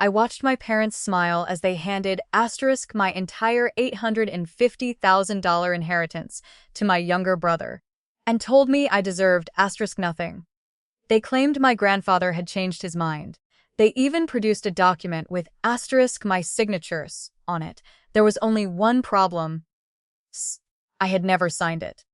I watched my parents smile as they handed my entire $850,000 inheritance to my younger brother and told me I deserved nothing. They claimed my grandfather had changed his mind. They even produced a document with my signatures on it. There was only one problem. I had never signed it.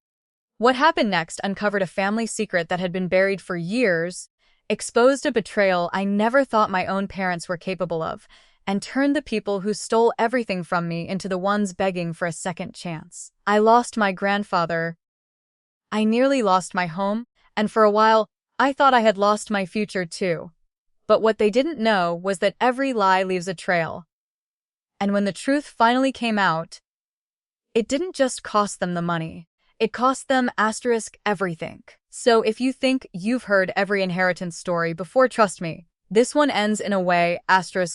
What happened next uncovered a family secret that had been buried for years, exposed a betrayal I never thought my own parents were capable of, and turned the people who stole everything from me into the ones begging for a second chance. I lost my grandfather. I nearly lost my home, and for a while, I thought I had lost my future too. But what they didn't know was that every lie leaves a trail. And when the truth finally came out, it didn't just cost them the money. It cost them everything. So if you think you've heard every inheritance story before, trust me, this one ends in a way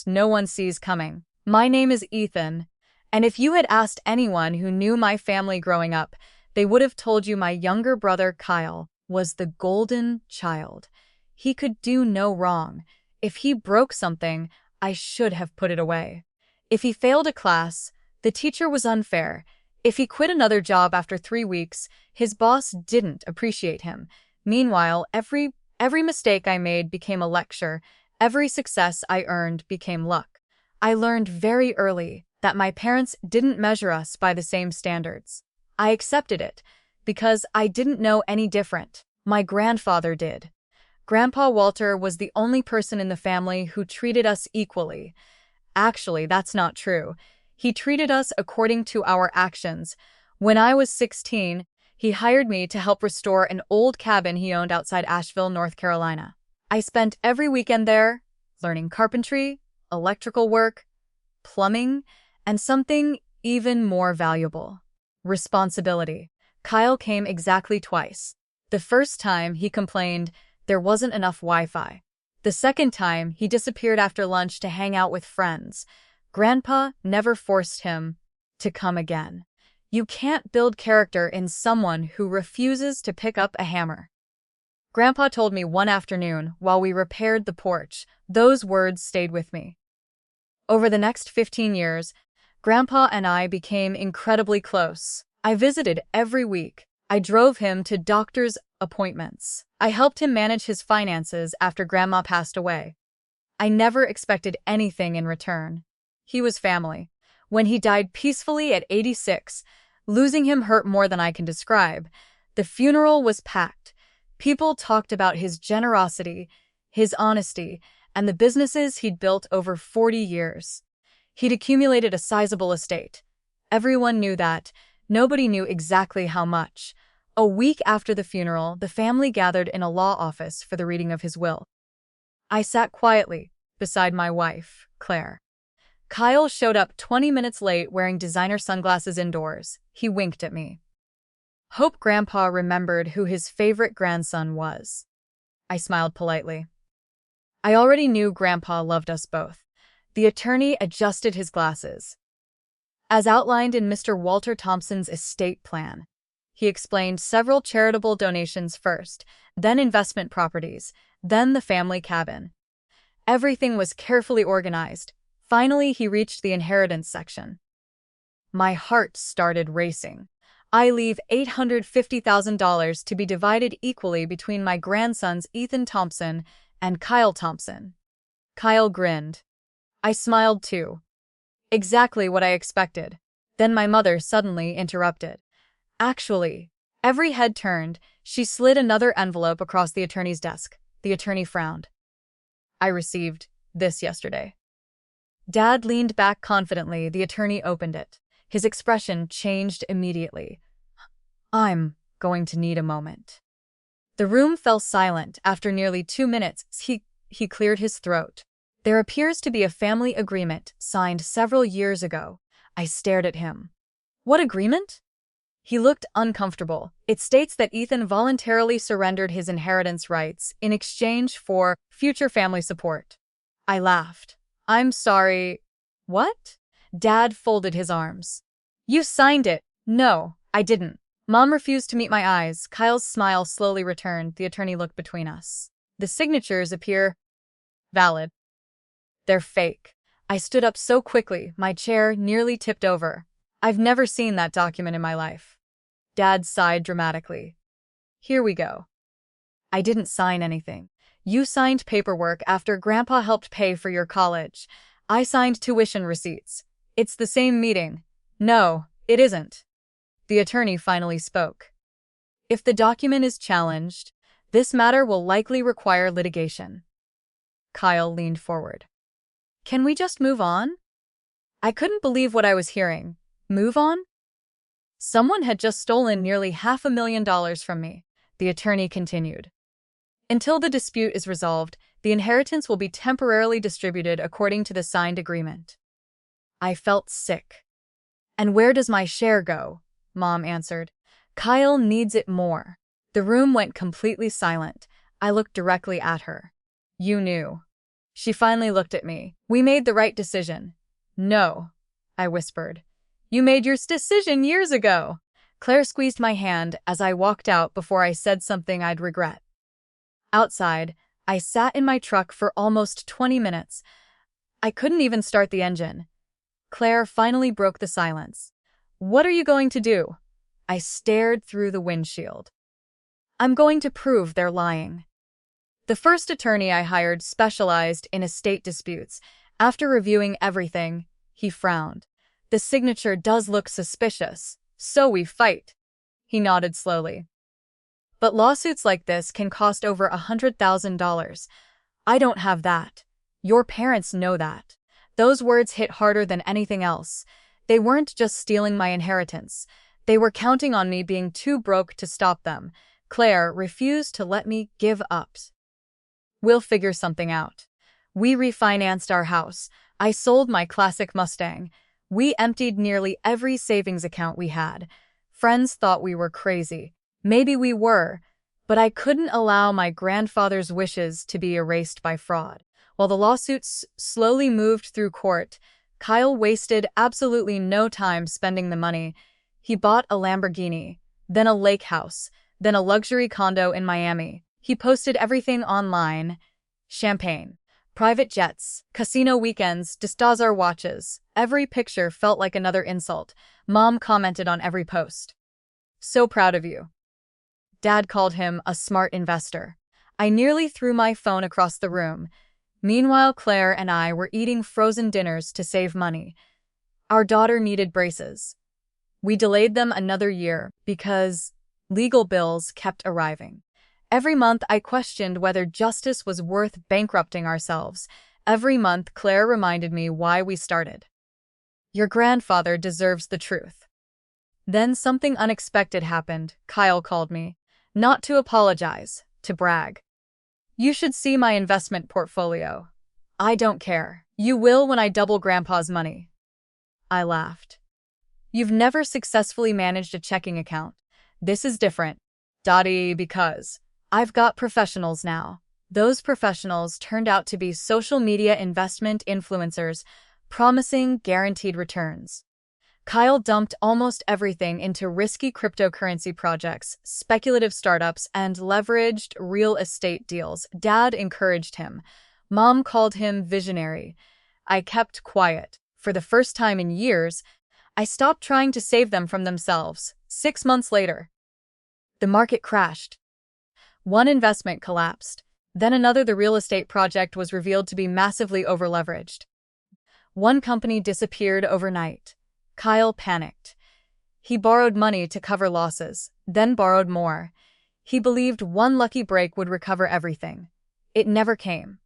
no one sees coming. My name is Ethan, and if you had asked anyone who knew my family growing up, they would have told you my younger brother Kyle was the golden child. He could do no wrong. If he broke something, I should have put it away. If he failed a class, the teacher was unfair. If he quit another job after 3 weeks, his boss didn't appreciate him. Meanwhile, every mistake I made became a lecture. Every success I earned became luck. I learned very early that my parents didn't measure us by the same standards. I accepted it because I didn't know any different. My grandfather did. Grandpa Walter was the only person in the family who treated us equally. Actually, that's not true. He treated us according to our actions. When I was 16, he hired me to help restore an old cabin he owned outside Asheville, North Carolina. I spent every weekend there, learning carpentry, electrical work, plumbing, and something even more valuable: responsibility. Kyle came exactly twice. The first time, he complained there wasn't enough Wi-Fi. The second time, he disappeared after lunch to hang out with friends. Grandpa never forced him to come again. You can't build character in someone who refuses to pick up a hammer. Grandpa told me one afternoon while we repaired the porch. Those words stayed with me. Over the next 15 years, Grandpa and I became incredibly close. I visited every week. I drove him to doctor's appointments. I helped him manage his finances after Grandma passed away. I never expected anything in return. He was family. When he died peacefully at 86, losing him hurt more than I can describe. The funeral was packed. People talked about his generosity, his honesty, and the businesses he'd built over 40 years. He'd accumulated a sizable estate. Everyone knew that. Nobody knew exactly how much. A week after the funeral, the family gathered in a law office for the reading of his will. I sat quietly beside my wife, Claire. Kyle showed up 20 minutes late wearing designer sunglasses indoors. He winked at me. Hope Grandpa remembered who his favorite grandson was. I smiled politely. I already knew Grandpa loved us both. The attorney adjusted his glasses. As outlined in Mr. Walter Thompson's estate plan, he explained several charitable donations first, then investment properties, then the family cabin. Everything was carefully organized. Finally, he reached the inheritance section. My heart started racing. I leave $850,000 to be divided equally between my grandsons Ethan Thompson and Kyle Thompson. Kyle grinned. I smiled too. Exactly what I expected. Then my mother suddenly interrupted. Actually, every head turned. She slid another envelope across the attorney's desk. The attorney frowned. I received this yesterday. Dad leaned back confidently. The attorney opened it. His expression changed immediately. I'm going to need a moment. The room fell silent. After nearly 2 minutes, he cleared his throat. There appears to be a family agreement signed several years ago. I stared at him. What agreement? He looked uncomfortable. It states that Ethan voluntarily surrendered his inheritance rights in exchange for future family support. I laughed. I'm sorry. What? Dad folded his arms. You signed it. No, I didn't. Mom refused to meet my eyes. Kyle's smile slowly returned. The attorney looked between us. The signatures appear valid. They're fake. I stood up so quickly, my chair nearly tipped over. I've never seen that document in my life. Dad sighed dramatically. Here we go. I didn't sign anything. You signed paperwork after Grandpa helped pay for your college. I signed tuition receipts. It's the same meeting. No, it isn't. The attorney finally spoke. If the document is challenged, this matter will likely require litigation. Kyle leaned forward. Can we just move on? I couldn't believe what I was hearing. Move on? Someone had just stolen nearly $500,000 from me, the attorney continued. Until the dispute is resolved, the inheritance will be temporarily distributed according to the signed agreement. I felt sick. And where does my share go? Mom answered. Kyle needs it more. The room went completely silent. I looked directly at her. You knew. She finally looked at me. We made the right decision. No, I whispered. You made your decision years ago. Claire squeezed my hand as I walked out before I said something I'd regret. Outside, I sat in my truck for almost 20 minutes. I couldn't even start the engine. Claire finally broke the silence. What are you going to do? I stared through the windshield. I'm going to prove they're lying. The first attorney I hired specialized in estate disputes. After reviewing everything, he frowned. The signature does look suspicious, so we fight. He nodded slowly. But lawsuits like this can cost over $100,000. I don't have that. Your parents know that. Those words hit harder than anything else. They weren't just stealing my inheritance. They were counting on me being too broke to stop them. Claire refused to let me give up. We'll figure something out. We refinanced our house. I sold my classic Mustang. We emptied nearly every savings account we had. Friends thought we were crazy. Maybe we were, but I couldn't allow my grandfather's wishes to be erased by fraud. While the lawsuits slowly moved through court, Kyle wasted absolutely no time spending the money. He bought a Lamborghini, then a lake house, then a luxury condo in Miami. He posted everything online. Champagne, private jets, casino weekends, Distazar watches. Every picture felt like another insult. Mom commented on every post. So proud of you. Dad called him a smart investor. I nearly threw my phone across the room. Meanwhile, Claire and I were eating frozen dinners to save money. Our daughter needed braces. We delayed them another year because legal bills kept arriving. Every month, I questioned whether justice was worth bankrupting ourselves. Every month, Claire reminded me why we started. Your grandfather deserves the truth. Then something unexpected happened. Kyle called me. Not to apologize, to brag. You should see my investment portfolio. I don't care. You will when I double Grandpa's money. I laughed. You've never successfully managed a checking account. This is different. Because I've got professionals now. Those professionals turned out to be social media investment influencers, promising guaranteed returns. Kyle dumped almost everything into risky cryptocurrency projects, speculative startups, and leveraged real estate deals. Dad encouraged him. Mom called him visionary. I kept quiet. For the first time in years, I stopped trying to save them from themselves. 6 months later, the market crashed. One investment collapsed. Then another. The real estate project was revealed to be massively overleveraged. One company disappeared overnight. Kyle panicked. He borrowed money to cover losses, then borrowed more. He believed one lucky break would recover everything. It never came.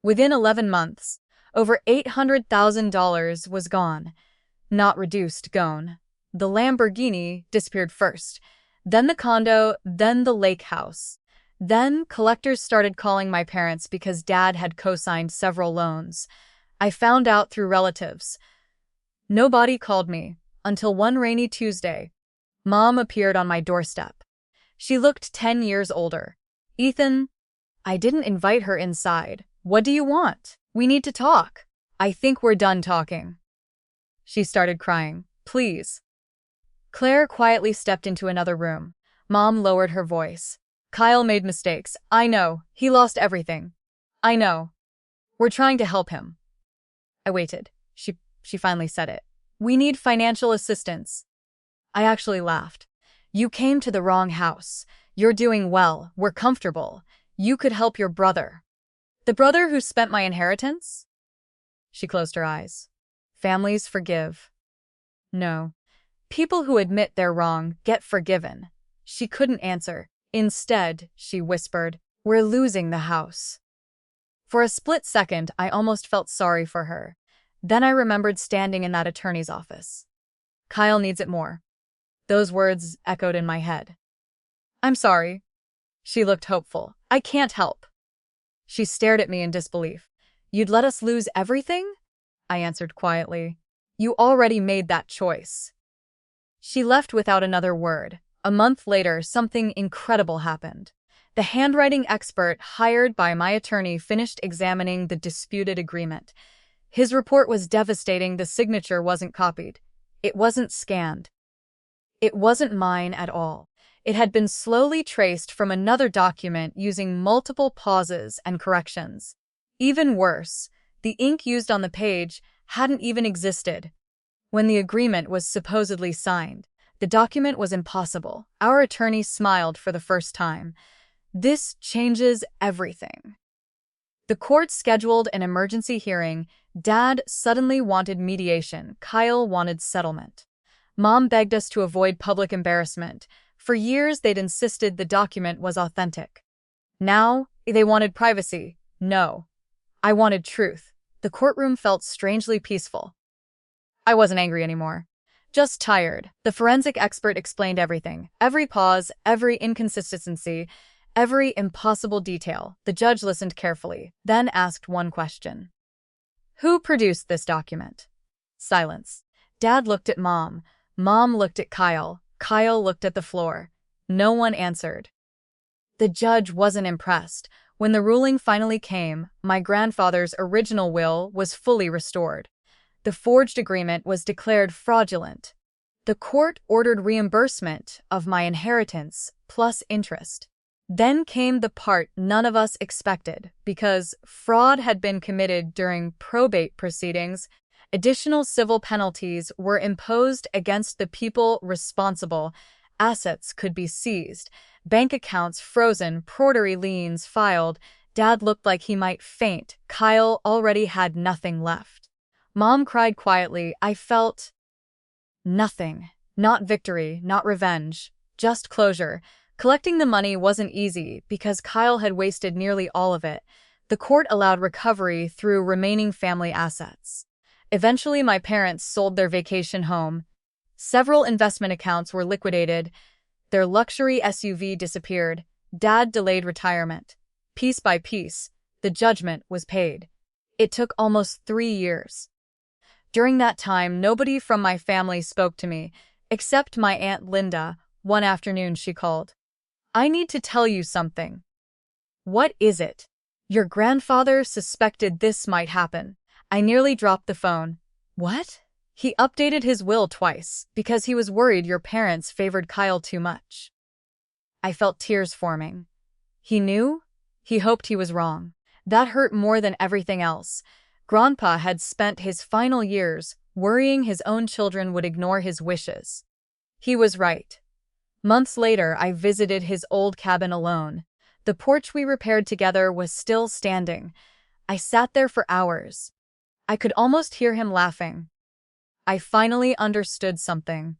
Within 11 months, over $800,000 was gone. Not reduced, gone. The Lamborghini disappeared first, then the condo, then the lake house. Then collectors started calling my parents because Dad had co-signed several loans. I found out through relatives. Nobody called me until one rainy Tuesday. Mom appeared on my doorstep. She looked 10 years older. Ethan, I didn't invite her inside. What do you want? We need to talk. I think we're done talking. She started crying. Please. Claire quietly stepped into another room. Mom lowered her voice. Kyle made mistakes. I know. He lost everything. I know. We're trying to help him. I waited. She finally said it. We need financial assistance. I actually laughed. You came to the wrong house. You're doing well. We're comfortable. You could help your brother. The brother who spent my inheritance? She closed her eyes. Families forgive. No. People who admit they're wrong get forgiven. She couldn't answer. Instead, she whispered, we're losing the house. For a split second, I almost felt sorry for her. Then I remembered standing in that attorney's office. Kyle needs it more. Those words echoed in my head. I'm sorry. She looked hopeful. I can't help. She stared at me in disbelief. You'd let us lose everything? I answered quietly. You already made that choice. She left without another word. A month later, something incredible happened. The handwriting expert hired by my attorney finished examining the disputed agreement. His report was devastating. The signature wasn't copied. It wasn't scanned. It wasn't mine at all. It had been slowly traced from another document using multiple pauses and corrections. Even worse, the ink used on the page hadn't even existed. When the agreement was supposedly signed, the document was impossible. Our attorney smiled for the first time. This changes everything. The court scheduled an emergency hearing. Dad suddenly wanted mediation. Kyle wanted settlement. Mom begged us to avoid public embarrassment. For years, they'd insisted the document was authentic. Now, they wanted privacy. No. I wanted truth. The courtroom felt strangely peaceful. I wasn't angry anymore. Just tired. The forensic expert explained everything. Every pause, every inconsistency, every impossible detail. The judge listened carefully, then asked one question. Who produced this document? Silence. Dad looked at Mom. Mom looked at Kyle. Kyle looked at the floor. No one answered. The judge wasn't impressed. When the ruling finally came, my grandfather's original will was fully restored. The forged agreement was declared fraudulent. The court ordered reimbursement of my inheritance plus interest. Then came the part none of us expected. Because fraud had been committed during probate proceedings, additional civil penalties were imposed against the people responsible. Assets could be seized, bank accounts frozen, property liens filed. Dad looked like he might faint. Kyle already had nothing left. Mom cried quietly. I felt nothing. Not victory, not revenge, just closure. Collecting the money wasn't easy because Kyle had wasted nearly all of it. The court allowed recovery through remaining family assets. Eventually, my parents sold their vacation home. Several investment accounts were liquidated. Their luxury SUV disappeared. Dad delayed retirement. Piece by piece, the judgment was paid. It took almost 3 years. During that time, nobody from my family spoke to me, except my Aunt Linda. One afternoon, she called. I need to tell you something. What is it? Your grandfather suspected this might happen. I nearly dropped the phone. What? He updated his will twice because he was worried your parents favored Kyle too much. I felt tears forming. He knew? He hoped he was wrong. That hurt more than everything else. Grandpa had spent his final years worrying his own children would ignore his wishes. He was right. Months later, I visited his old cabin alone. The porch we repaired together was still standing. I sat there for hours. I could almost hear him laughing. I finally understood something.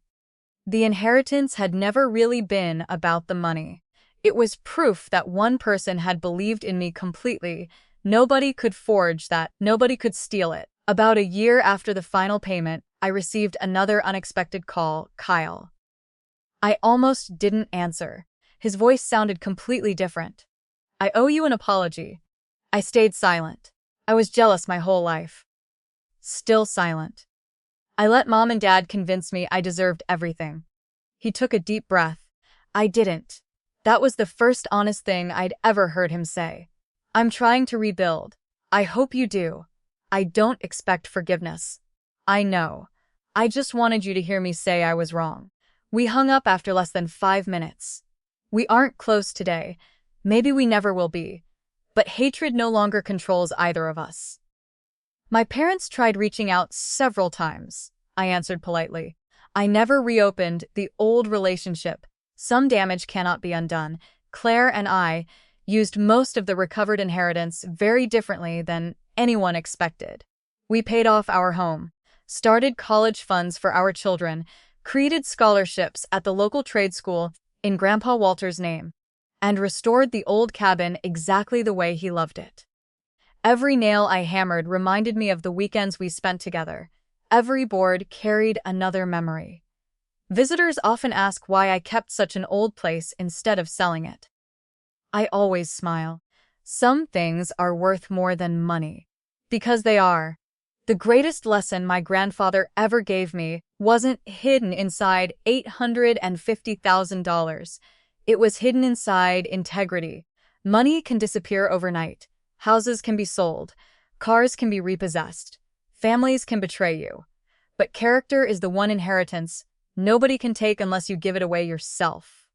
The inheritance had never really been about the money. It was proof that one person had believed in me completely. Nobody could forge that. Nobody could steal it. About a year after the final payment, I received another unexpected call. Kyle. I almost didn't answer. His voice sounded completely different. I owe you an apology. I stayed silent. I was jealous my whole life. Still silent. I let Mom and Dad convince me I deserved everything. He took a deep breath. I didn't. That was the first honest thing I'd ever heard him say. I'm trying to rebuild. I hope you do. I don't expect forgiveness. I know. I just wanted you to hear me say I was wrong. We hung up after less than 5 minutes. We aren't close today. Maybe we never will be. but hatred no longer controls either of us. My parents tried reaching out several times. I answered politely. I never reopened the old relationship. Some damage cannot be undone. Claire and I used most of the recovered inheritance very differently than anyone expected. We paid off our home, started college funds for our children, created scholarships at the local trade school in Grandpa Walter's name, and restored the old cabin exactly the way he loved it. Every nail I hammered reminded me of the weekends we spent together. Every board carried another memory. Visitors often ask why I kept such an old place instead of selling it. I always smile. Some things are worth more than money. Because they are. The greatest lesson my grandfather ever gave me wasn't hidden inside $850,000. It was hidden inside integrity. Money can disappear overnight. Houses can be sold. Cars can be repossessed. Families can betray you. But character is the one inheritance nobody can take unless you give it away yourself.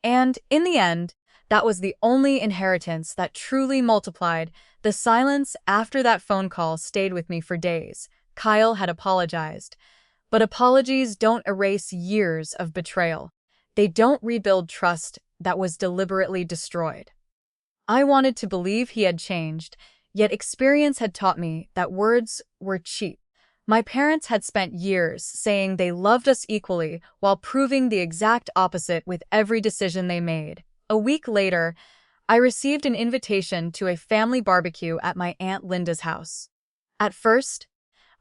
And, in the end, that was the only inheritance that truly multiplied. The silence after that phone call stayed with me for days. Kyle had apologized. But apologies don't erase years of betrayal. They don't rebuild trust that was deliberately destroyed. I wanted to believe he had changed, yet experience had taught me that words were cheap. My parents had spent years saying they loved us equally while proving the exact opposite with every decision they made. A week later, I received an invitation to a family barbecue at my Aunt Linda's house. At first,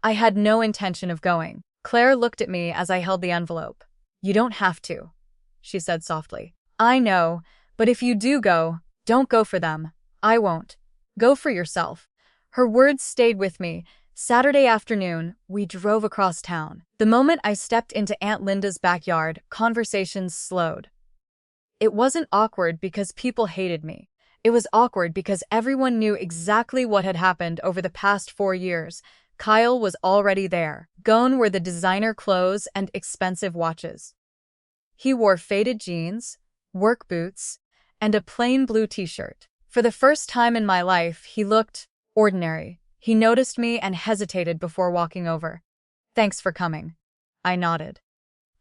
I had no intention of going. Claire looked at me as I held the envelope. "You don't have to," she said softly. "I know, but if you do go, don't go for them. I won't. Go for yourself." Her words stayed with me. Saturday afternoon, we drove across town. The moment I stepped into Aunt Linda's backyard, conversations slowed. It wasn't awkward because people hated me. It was awkward because everyone knew exactly what had happened over the past 4 years. Kyle was already there. Gone were the designer clothes and expensive watches. He wore faded jeans, work boots, and a plain blue t-shirt. For the first time in my life, he looked ordinary. He noticed me and hesitated before walking over. "Thanks for coming." I nodded.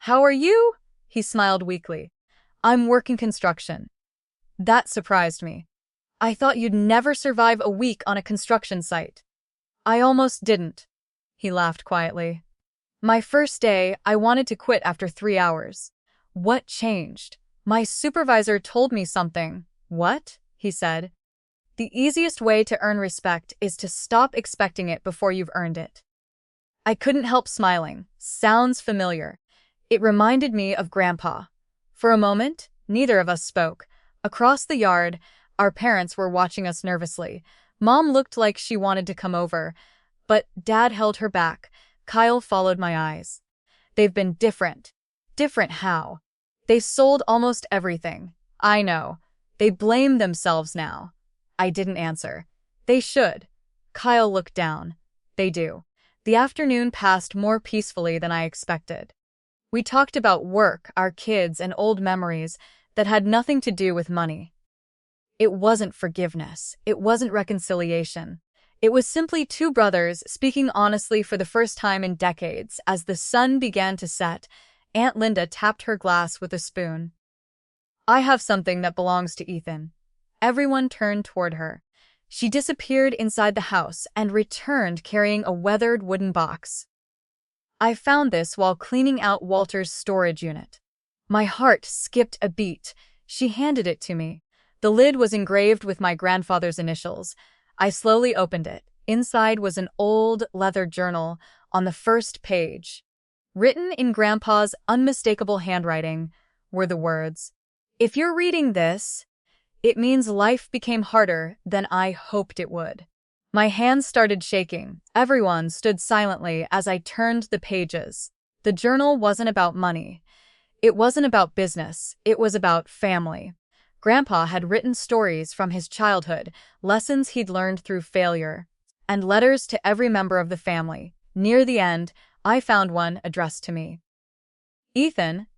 "How are you?" He smiled weakly. "I'm working construction." That surprised me. "I thought you'd never survive a week on a construction site." "I almost didn't." He laughed quietly. "My first day, I wanted to quit after 3 hours. What changed? My supervisor told me something." "What?" he said. "The easiest way to earn respect is to stop expecting it before you've earned it." I couldn't help smiling. Sounds familiar. It reminded me of Grandpa. For a moment, neither of us spoke. Across the yard, our parents were watching us nervously. Mom looked like she wanted to come over, but Dad held her back. Kyle followed my eyes. "They've been different." "Different how?" "They sold almost everything." "I know. They blame themselves now." I didn't answer. "They should." Kyle looked down. "They do." The afternoon passed more peacefully than I expected. We talked about work, our kids, and old memories that had nothing to do with money. It wasn't forgiveness. It wasn't reconciliation. It was simply two brothers speaking honestly for the first time in decades. As the sun began to set, Aunt Linda tapped her glass with a spoon. "I have something that belongs to Ethan." Everyone turned toward her. She disappeared inside the house and returned carrying a weathered wooden box. "I found this while cleaning out Walter's storage unit." My heart skipped a beat. She handed it to me. The lid was engraved with my grandfather's initials. I slowly opened it. Inside was an old leather journal. On the first page, written in Grandpa's unmistakable handwriting, were the words, "If you're reading this, it means life became harder than I hoped it would." My hands started shaking. Everyone stood silently as I turned the pages. The journal wasn't about money. It wasn't about business. It was about family. Grandpa had written stories from his childhood, lessons he'd learned through failure, and letters to every member of the family. Near the end, I found one addressed to me. "Ethan,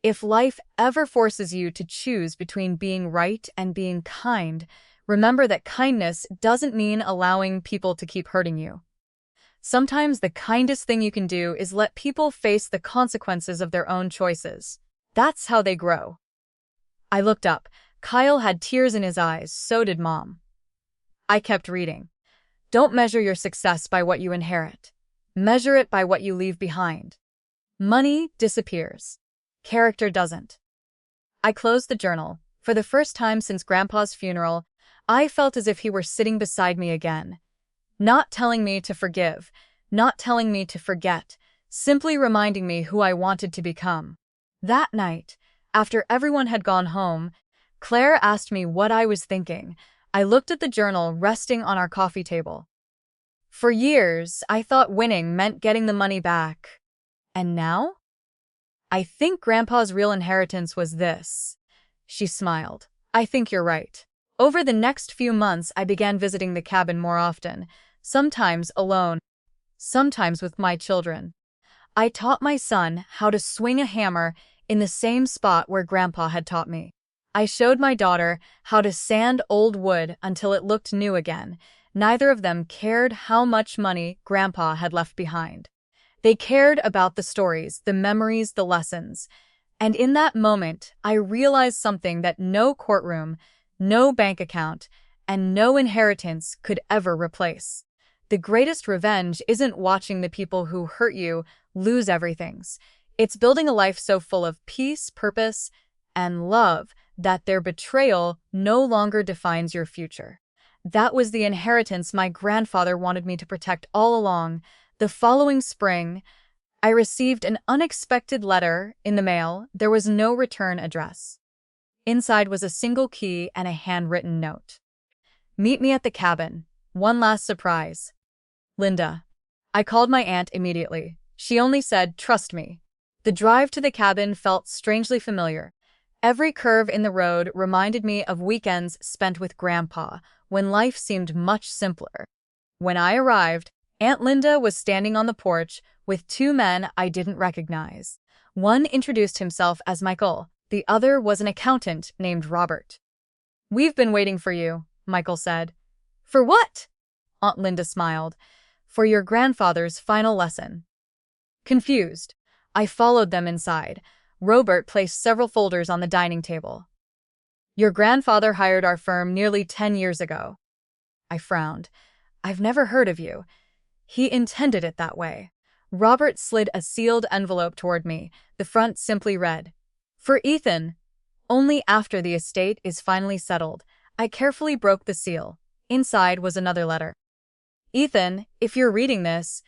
if life ever forces you to choose between being right and being kind, Remember that kindness doesn't mean allowing people to keep hurting you. Sometimes the kindest thing you can do is let people face the consequences of their own choices. That's how they grow. I looked up. Kyle had tears in his eyes, so did Mom. I kept reading. Don't measure your success by what you inherit. Measure it by what you leave behind. Money disappears. Character doesn't. I closed the journal. For the first time since Grandpa's funeral, I felt as if he were sitting beside me again. Not telling me to forgive, not telling me to forget, simply reminding me who I wanted to become. That night, after everyone had gone home, Claire asked me what I was thinking. I looked at the journal resting on our coffee table. For years, I thought winning meant getting the money back. And now? I think Grandpa's real inheritance was this. She smiled. I think you're right. Over the next few months, I began visiting the cabin more often, sometimes alone, sometimes with my children. I taught my son how to swing a hammer in the same spot where Grandpa had taught me. I showed my daughter how to sand old wood until it looked new again. Neither of them cared how much money Grandpa had left behind. They cared about the stories, the memories, the lessons. And in that moment, I realized something that no courtroom, no bank account, and no inheritance could ever replace. The greatest revenge isn't watching the people who hurt you lose everything. It's building a life so full of peace, purpose, and love that their betrayal no longer defines your future. That was the inheritance my grandfather wanted me to protect all along. The following spring, I received an unexpected letter in the mail. There was no return address. Inside was a single key and a handwritten note. Meet me at the cabin. One last surprise. Linda. I called my aunt immediately. She only said, trust me. The drive to the cabin felt strangely familiar. Every curve in the road reminded me of weekends spent with Grandpa, when life seemed much simpler. When I arrived, Aunt Linda was standing on the porch with two men I didn't recognize. One introduced himself as Michael. The other was an accountant named Robert. We've been waiting for you, Michael said. For what? Aunt Linda smiled. For your grandfather's final lesson. Confused, I followed them inside. Robert placed several folders on the dining table. Your grandfather hired our firm nearly 10 years ago. I frowned. I've never heard of you. He intended it that way. Robert slid a sealed envelope toward me. The front simply read, for Ethan. Only after the estate is finally settled. I carefully broke the seal. Inside was another letter. Ethan, if you're reading this,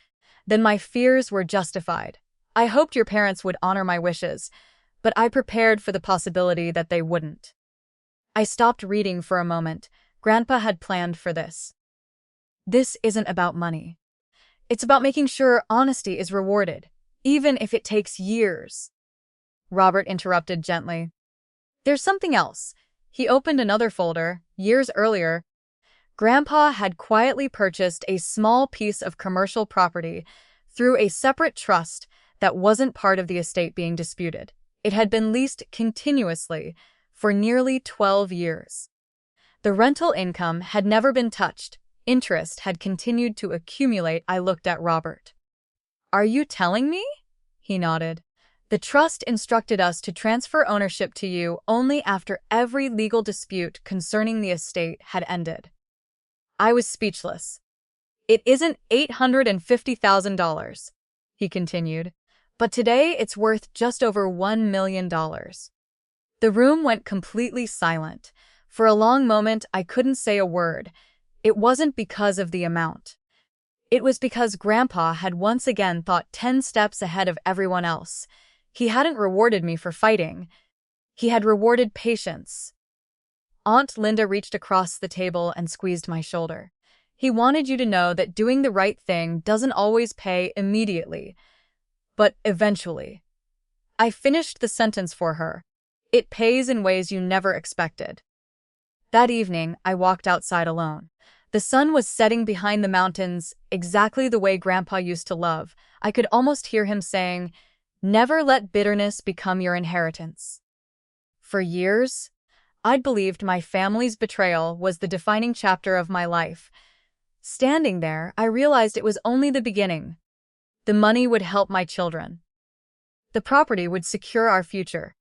then my fears were justified. I hoped your parents would honor my wishes, but I prepared for the possibility that they wouldn't. I stopped reading for a moment. Grandpa had planned for this. This isn't about money. It's about making sure honesty is rewarded, even if it takes years. Robert interrupted gently. There's something else. He opened another folder. Years earlier, Grandpa had quietly purchased a small piece of commercial property through a separate trust that wasn't part of the estate being disputed. It had been leased continuously for nearly 12 years. The rental income had never been touched. Interest had continued to accumulate. I looked at Robert. Are you telling me? He nodded. The trust instructed us to transfer ownership to you only after every legal dispute concerning the estate had ended. I was speechless. It isn't $850,000, he continued, but today it's worth just over $1 million. The room went completely silent. For a long moment, I couldn't say a word. It wasn't because of the amount. It was because Grandpa had once again thought 10 steps ahead of everyone else. He hadn't rewarded me for fighting. He had rewarded patience. Aunt Linda reached across the table and squeezed my shoulder. He wanted you to know that doing the right thing doesn't always pay immediately, but eventually. I finished the sentence for her. It pays in ways you never expected. That evening, I walked outside alone. The sun was setting behind the mountains, exactly the way Grandpa used to love. I could almost hear him saying, never let bitterness become your inheritance. For years, I'd believed my family's betrayal was the defining chapter of my life. Standing there, I realized it was only the beginning. The money would help my children. The property would secure our future.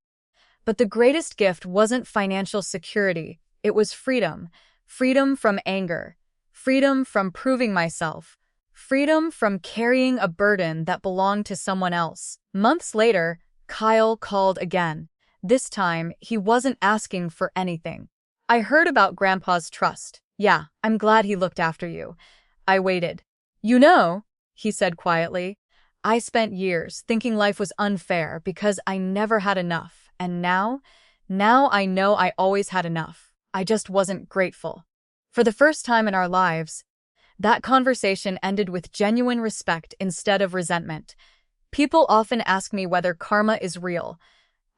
But the greatest gift wasn't financial security, it was freedom. Freedom from anger. Freedom from proving myself. Freedom from carrying a burden that belonged to someone else. Months later, Kyle called again. This time, he wasn't asking for anything. I heard about Grandpa's trust. Yeah, I'm glad he looked after you. I waited. You know, he said quietly, I spent years thinking life was unfair because I never had enough. And now I know I always had enough. I just wasn't grateful. For the first time in our lives, that conversation ended with genuine respect instead of resentment. People often ask me whether karma is real.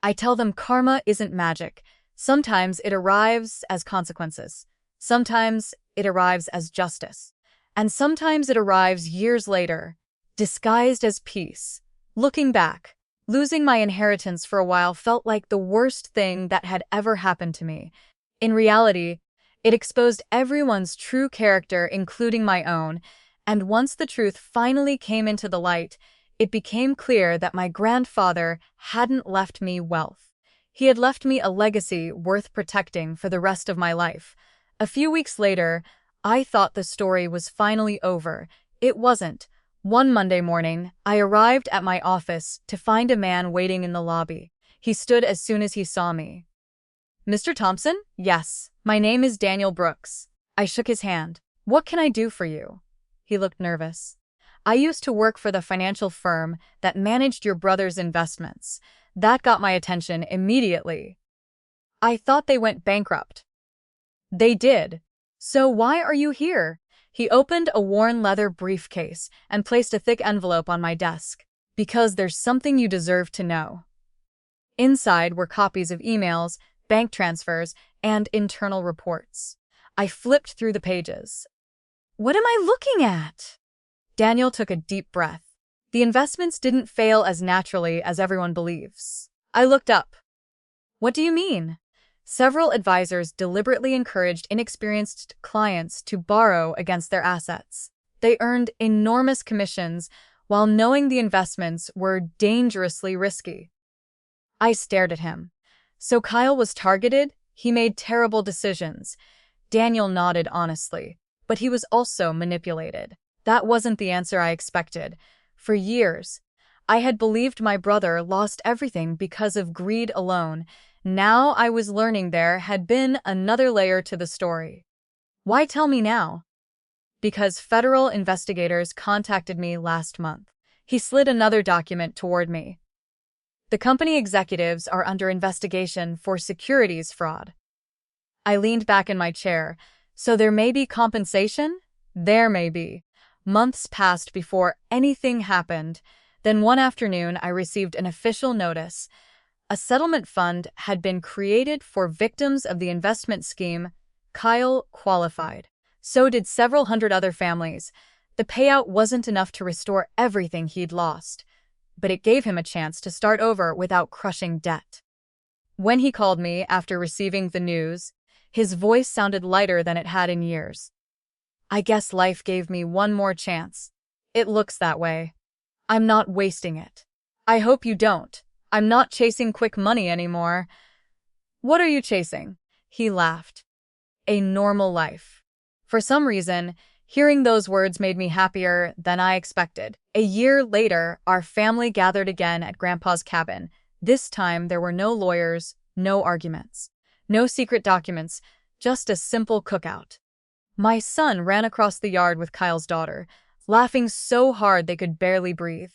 I tell them karma isn't magic. Sometimes it arrives as consequences. Sometimes it arrives as justice. And sometimes it arrives years later, disguised as peace. Looking back, losing my inheritance for a while felt like the worst thing that had ever happened to me. In reality, it exposed everyone's true character, including my own, and once the truth finally came into the light, it became clear that my grandfather hadn't left me wealth. He had left me a legacy worth protecting for the rest of my life. A few weeks later, I thought the story was finally over. It wasn't. One Monday morning, I arrived at my office to find a man waiting in the lobby. He stood as soon as he saw me. Mr. Thompson? Yes, my name is Daniel Brooks. I shook his hand. What can I do for you? He looked nervous. I used to work for the financial firm that managed your brother's investments. That got my attention immediately. I thought they went bankrupt. They did. So why are you here? He opened a worn leather briefcase and placed a thick envelope on my desk. Because there's something you deserve to know. Inside were copies of emails, bank transfers, and internal reports. I flipped through the pages. What am I looking at? Daniel took a deep breath. The investments didn't fail as naturally as everyone believes. I looked up. What do you mean? Several advisors deliberately encouraged inexperienced clients to borrow against their assets. They earned enormous commissions while knowing the investments were dangerously risky. I stared at him. So Kyle was targeted? He made terrible decisions. Daniel nodded honestly, but he was also manipulated. That wasn't the answer I expected. For years, I had believed my brother lost everything because of greed alone. Now I was learning there had been another layer to the story. Why tell me now? Because federal investigators contacted me last month. He slid another document toward me. The company executives are under investigation for securities fraud. I leaned back in my chair. So there may be compensation? There may be. Months passed before anything happened. Then one afternoon, I received an official notice. A settlement fund had been created for victims of the investment scheme. Kyle qualified. So did several hundred other families. The payout wasn't enough to restore everything he'd lost, but it gave him a chance to start over without crushing debt. When he called me after receiving the news, his voice sounded lighter than it had in years. I guess life gave me one more chance. It looks that way. I'm not wasting it. I hope you don't. I'm not chasing quick money anymore. What are you chasing? He laughed. A normal life. For some reason, hearing those words made me happier than I expected. A year later, our family gathered again at Grandpa's cabin. This time, there were no lawyers, no arguments, no secret documents, just a simple cookout. My son ran across the yard with Kyle's daughter, laughing so hard they could barely breathe.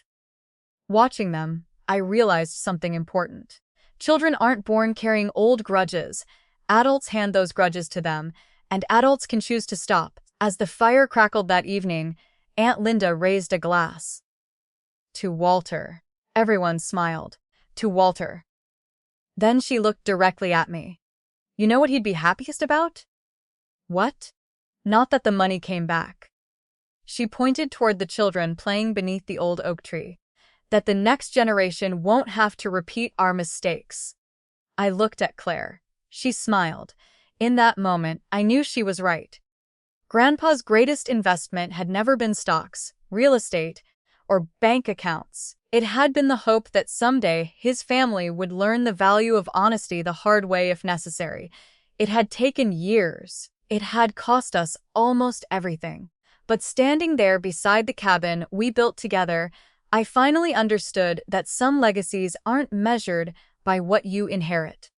Watching them, I realized something important. Children aren't born carrying old grudges. Adults hand those grudges to them, and adults can choose to stop. As the fire crackled that evening, Aunt Linda raised a glass. To Walter. Everyone smiled. To Walter. Then she looked directly at me. You know what he'd be happiest about? What? Not that the money came back. She pointed toward the children playing beneath the old oak tree. That the next generation won't have to repeat our mistakes. I looked at Claire. She smiled. In that moment, I knew she was right. Grandpa's greatest investment had never been stocks, real estate, or bank accounts. It had been the hope that someday his family would learn the value of honesty the hard way if necessary. It had taken years. It had cost us almost everything. But standing there beside the cabin we built together, I finally understood that some legacies aren't measured by what you inherit.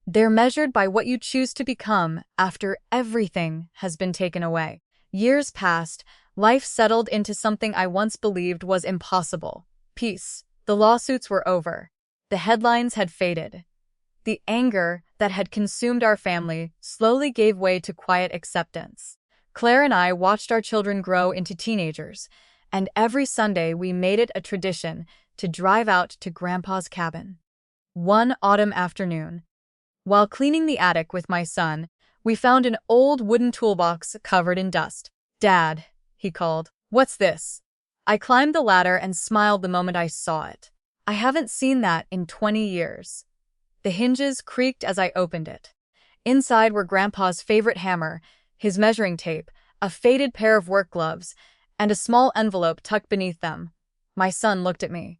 They're measured by what you choose to become after everything has been taken away. Years passed, life settled into something I once believed was impossible. Peace. The lawsuits were over. The headlines had faded. The anger that had consumed our family slowly gave way to quiet acceptance. Claire and I watched our children grow into teenagers, and every Sunday we made it a tradition to drive out to Grandpa's cabin. One autumn afternoon, while cleaning the attic with my son, we found an old wooden toolbox covered in dust. "Dad," he called, "what's this?" I climbed the ladder and smiled the moment I saw it. I haven't seen that in 20 years. The hinges creaked as I opened it. Inside were Grandpa's favorite hammer, his measuring tape, a faded pair of work gloves, and a small envelope tucked beneath them. My son looked at me.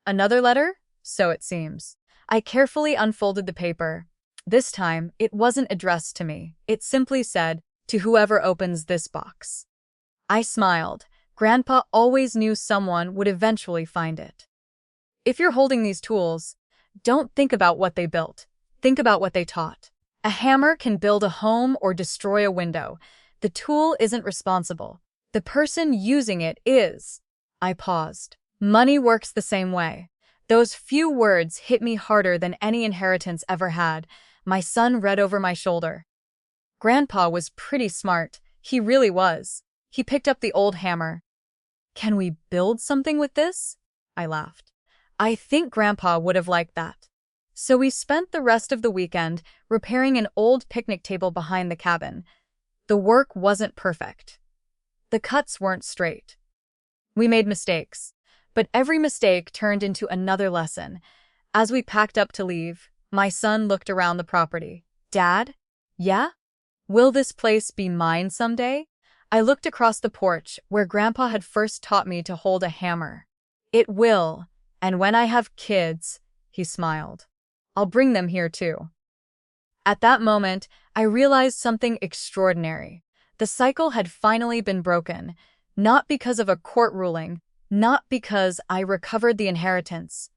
"Another letter? So it seems." I carefully unfolded the paper. This time, it wasn't addressed to me. It simply said, "To whoever opens this box." I smiled. Grandpa always knew someone would eventually find it. If you're holding these tools, don't think about what they built. Think about what they taught. A hammer can build a home or destroy a window. The tool isn't responsible. The person using it is. I paused. Money works the same way. Those few words hit me harder than any inheritance ever had. My son read over my shoulder. Grandpa was pretty smart. He really was. He picked up the old hammer. "Can we build something with this?" I laughed. I think Grandpa would have liked that. So we spent the rest of the weekend repairing an old picnic table behind the cabin. The work wasn't perfect. The cuts weren't straight. We made mistakes. But every mistake turned into another lesson. As we packed up to leave, my son looked around the property. "Dad? Yeah? Will this place be mine someday?" I looked across the porch where Grandpa had first taught me to hold a hammer. "It will, and when I have kids," he smiled, "I'll bring them here too." At that moment, I realized something extraordinary. The cycle had finally been broken, not because of a court ruling, not because I recovered the inheritance,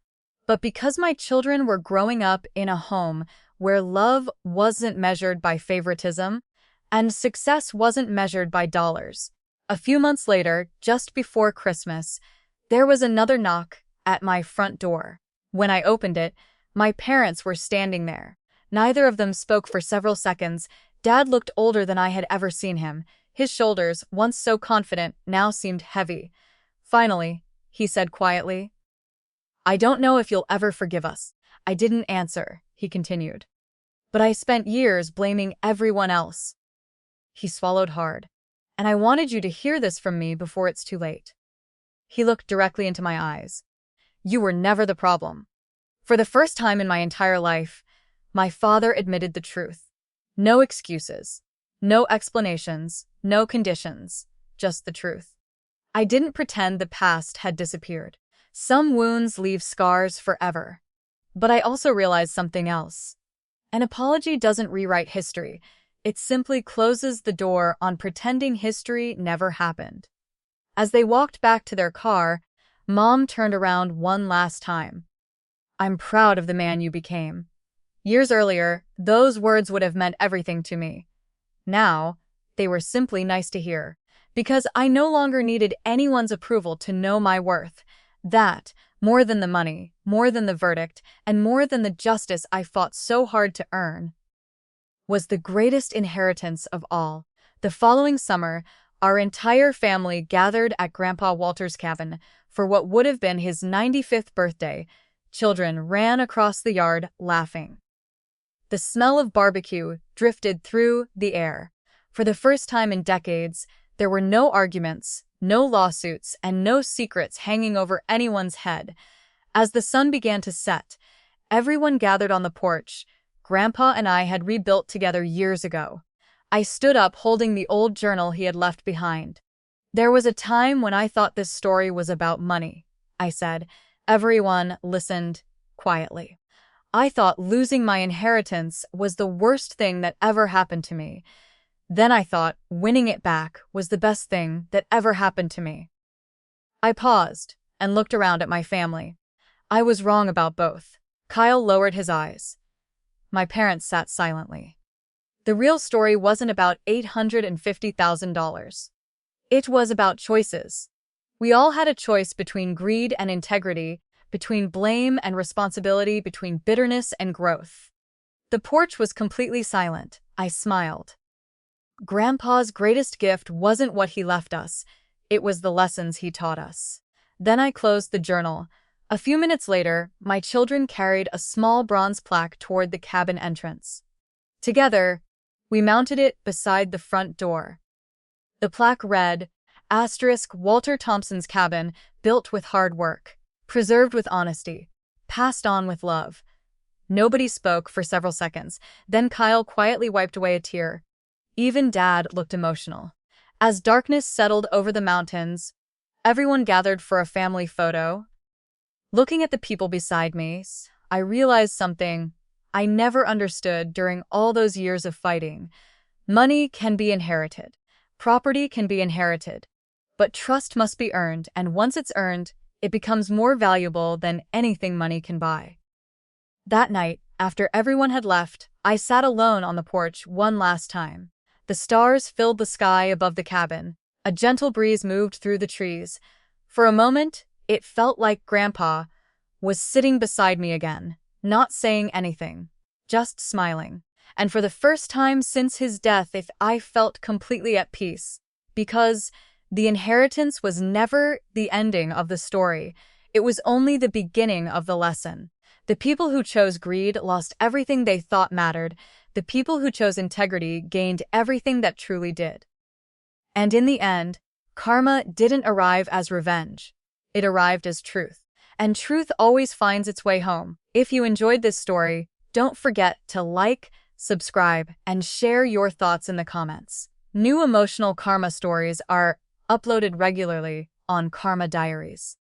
but because my children were growing up in a home where love wasn't measured by favoritism and success wasn't measured by dollars. A few months later, just before Christmas, there was another knock at my front door. When I opened it, my parents were standing there. Neither of them spoke for several seconds. Dad looked older than I had ever seen him. His shoulders, once so confident, now seemed heavy. "Finally," he said quietly. "I don't know if you'll ever forgive us." I didn't answer, he continued. "But I spent years blaming everyone else." He swallowed hard. "And I wanted you to hear this from me before it's too late." He looked directly into my eyes. "You were never the problem." For the first time in my entire life, my father admitted the truth. No excuses, no explanations, no conditions, just the truth. I didn't pretend the past had disappeared. Some wounds leave scars forever. But I also realized something else. An apology doesn't rewrite history. It simply closes the door on pretending history never happened. As they walked back to their car, Mom turned around one last time. "I'm proud of the man you became." Years earlier, those words would have meant everything to me. Now, they were simply nice to hear. Because I no longer needed anyone's approval to know my worth. That, more than the money, more than the verdict, and more than the justice I fought so hard to earn, was the greatest inheritance of all. The following summer, our entire family gathered at Grandpa Walter's cabin for what would have been his 95th birthday. Children ran across the yard laughing. The smell of barbecue drifted through the air. For the first time in decades, there were no arguments, no lawsuits, and no secrets hanging over anyone's head. As the sun began to set, everyone gathered on the porch, Grandpa and I had rebuilt together years ago. I stood up holding the old journal he had left behind. There was a time when I thought this story was about money, I said. Everyone listened quietly. I thought losing my inheritance was the worst thing that ever happened to me. Then I thought winning it back was the best thing that ever happened to me. I paused and looked around at my family. I was wrong about both. Kyle lowered his eyes. My parents sat silently. The real story wasn't about $850,000. It was about choices. We all had a choice between greed and integrity, between blame and responsibility, between bitterness and growth. The porch was completely silent. I smiled. Grandpa's greatest gift wasn't what he left us. It was the lessons he taught us. Then I closed the journal. A few minutes later, my children carried a small bronze plaque toward the cabin entrance. Together, we mounted it beside the front door. The plaque read, Walter Thompson's cabin, built with hard work, preserved with honesty, passed on with love. Nobody spoke for several seconds. Then Kyle quietly wiped away a tear. Even Dad looked emotional. As darkness settled over the mountains, everyone gathered for a family photo. Looking at the people beside me, I realized something I never understood during all those years of fighting. Money can be inherited. Property can be inherited. But trust must be earned, and once it's earned, it becomes more valuable than anything money can buy. That night, after everyone had left, I sat alone on the porch one last time. The stars filled the sky above the cabin. A gentle breeze moved through the trees. For a moment, it felt like Grandpa was sitting beside me again, not saying anything, just smiling. And for the first time since his death, I felt completely at peace. Because the inheritance was never the ending of the story. It was only the beginning of the lesson. The people who chose greed lost everything they thought mattered. The people who chose integrity gained everything that truly did. And in the end, karma didn't arrive as revenge. It arrived as truth. And truth always finds its way home. If you enjoyed this story, don't forget to like, subscribe, and share your thoughts in the comments. New emotional karma stories are uploaded regularly on Karma Diaries.